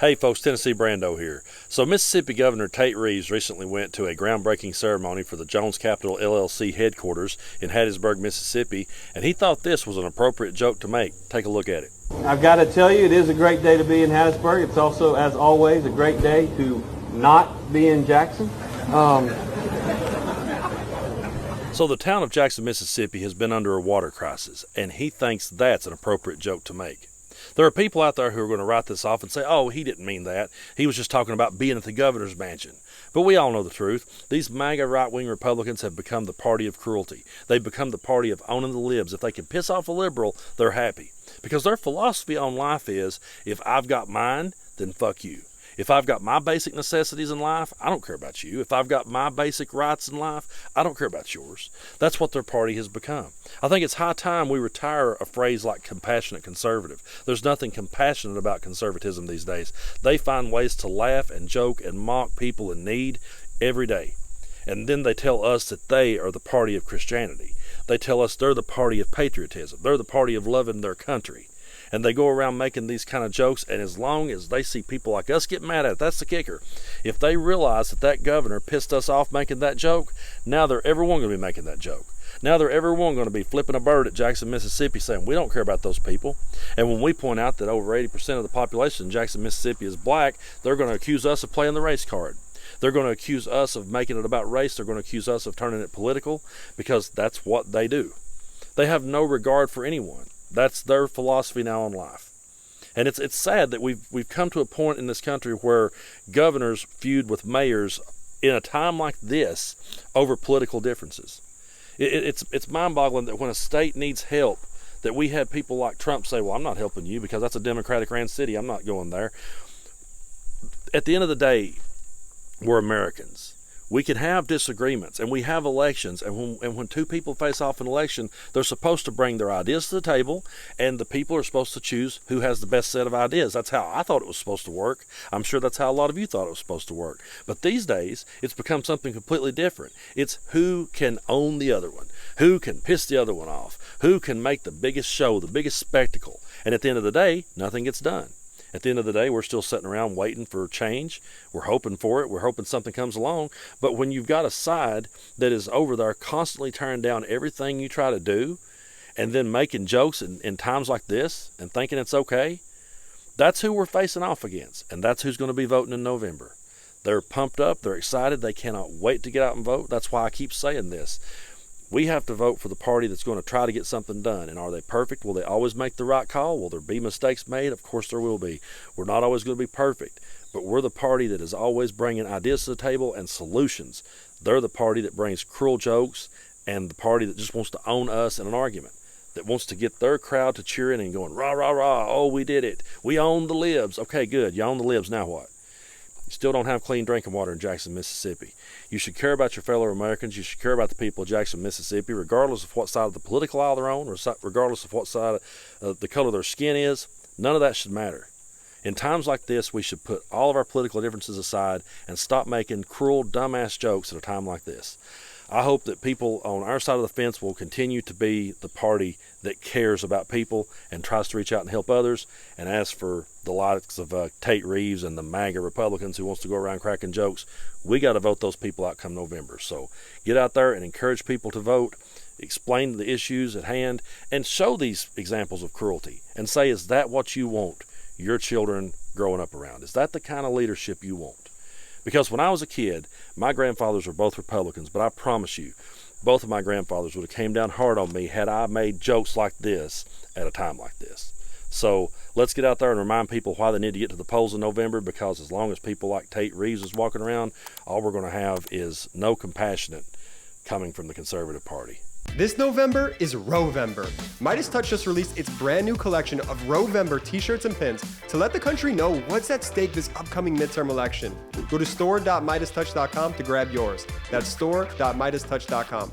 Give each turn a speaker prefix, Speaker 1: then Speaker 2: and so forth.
Speaker 1: Hey folks, Tennessee Brando here. So Mississippi Governor Tate Reeves recently went to a groundbreaking ceremony for the Jones Capital LLC headquarters in Hattiesburg, Mississippi, and he thought this was an appropriate joke to make. Take a look at it.
Speaker 2: I've got to tell you, it is a great day to be in Hattiesburg. It's also, as always, a great day to not be in Jackson.
Speaker 1: So the town of Jackson, Mississippi has been under a water crisis, and he thinks that's an appropriate joke to make. There are people out there who are going to write this off and say, oh, he didn't mean that. He was just talking about being at the governor's mansion. But we all know the truth. These MAGA right-wing Republicans have become the party of cruelty. They've become the party of owning the libs. If they can piss off a liberal, they're happy. Because their philosophy on life is, if I've got mine, then fuck you. If I've got my basic necessities in life, I don't care about you. If I've got my basic rights in life, I don't care about yours. That's what their party has become. I think it's high time we retire a phrase like compassionate conservative. There's nothing compassionate about conservatism these days. They find ways to laugh and joke and mock people in need every day. And then they tell us that they are the party of Christianity. They tell us they're the party of patriotism. They're the party of loving their country. And they go around making these kind of jokes, and as long as they see people like us get mad at it, that's the kicker. If they realize that that governor pissed us off making that joke, now they're everyone going to be making that joke. Now they're everyone going to be flipping a bird at Jackson, Mississippi, saying we don't care about those people. And when we point out that over 80% of the population in Jackson, Mississippi is black, they're going to accuse us of playing the race card. They're going to accuse us of making it about race. They're going to accuse us of turning it political, because that's what they do. They have no regard for anyone. That's their philosophy now on life. And it's sad that we've come to a point in this country where governors feud with mayors in a time like this over political differences. It's mind-boggling that when a state needs help, that we have people like Trump say, well, I'm not helping you because that's a Democratic-ran city. I'm not going there. At the end of the day, we're Americans. We can have disagreements, and we have elections, and when two people face off an election, they're supposed to bring their ideas to the table, and the people are supposed to choose who has the best set of ideas. That's how I thought it was supposed to work. I'm sure that's how a lot of you thought it was supposed to work. But these days, it's become something completely different. It's who can own the other one, who can piss the other one off, who can make the biggest show, the biggest spectacle. And at the end of the day, nothing gets done. At the end of the day, we're still sitting around waiting for change. We're hoping for it. We're hoping something comes along. But when you've got a side that is over there constantly tearing down everything you try to do and then making jokes in times like this and thinking it's okay, that's who we're facing off against. And that's who's going to be voting in November. They're pumped up. They're excited. They cannot wait to get out and vote. That's why I keep saying this. We have to vote for the party that's going to try to get something done. And are they perfect? Will they always make the right call? Will there be mistakes made? Of course there will be. We're not always going to be perfect. But we're the party that is always bringing ideas to the table and solutions. They're the party that brings cruel jokes, and the party that just wants to own us in an argument, that wants to get their crowd to cheering and going, rah, rah, rah, oh, we did it. We own the libs. Okay, good. You own the libs. Now what? You still don't have clean drinking water in Jackson, Mississippi. You should care about your fellow Americans. You should care about the people of Jackson, Mississippi, regardless of what side of the political aisle they're on, or regardless of what side of the color of their skin is. None of that should matter. In times like this, we should put all of our political differences aside and stop making cruel, dumbass jokes at a time like this. I hope that people on our side of the fence will continue to be the party that cares about people and tries to reach out and help others. And as for the likes of Tate Reeves and the MAGA Republicans who wants to go around cracking jokes, we got to vote those people out come November. So get out there and encourage people to vote, explain the issues at hand, and show these examples of cruelty and say, is that what you want your children growing up around? Is that the kind of leadership you want? Because when I was a kid, my grandfathers were both Republicans, but I promise you, both of my grandfathers would have came down hard on me had I made jokes like this at a time like this. So let's get out there and remind people why they need to get to the polls in November, because as long as people like Tate Reeves is walking around, all we're going to have is no compassionate coming from the conservative party.
Speaker 3: This November is Rowvember. MeidasTouch just released its brand new collection of Rowvember t-shirts and pins to let the country know what's at stake this upcoming midterm election. Go to store.meidastouch.com to grab yours. That's store.meidastouch.com.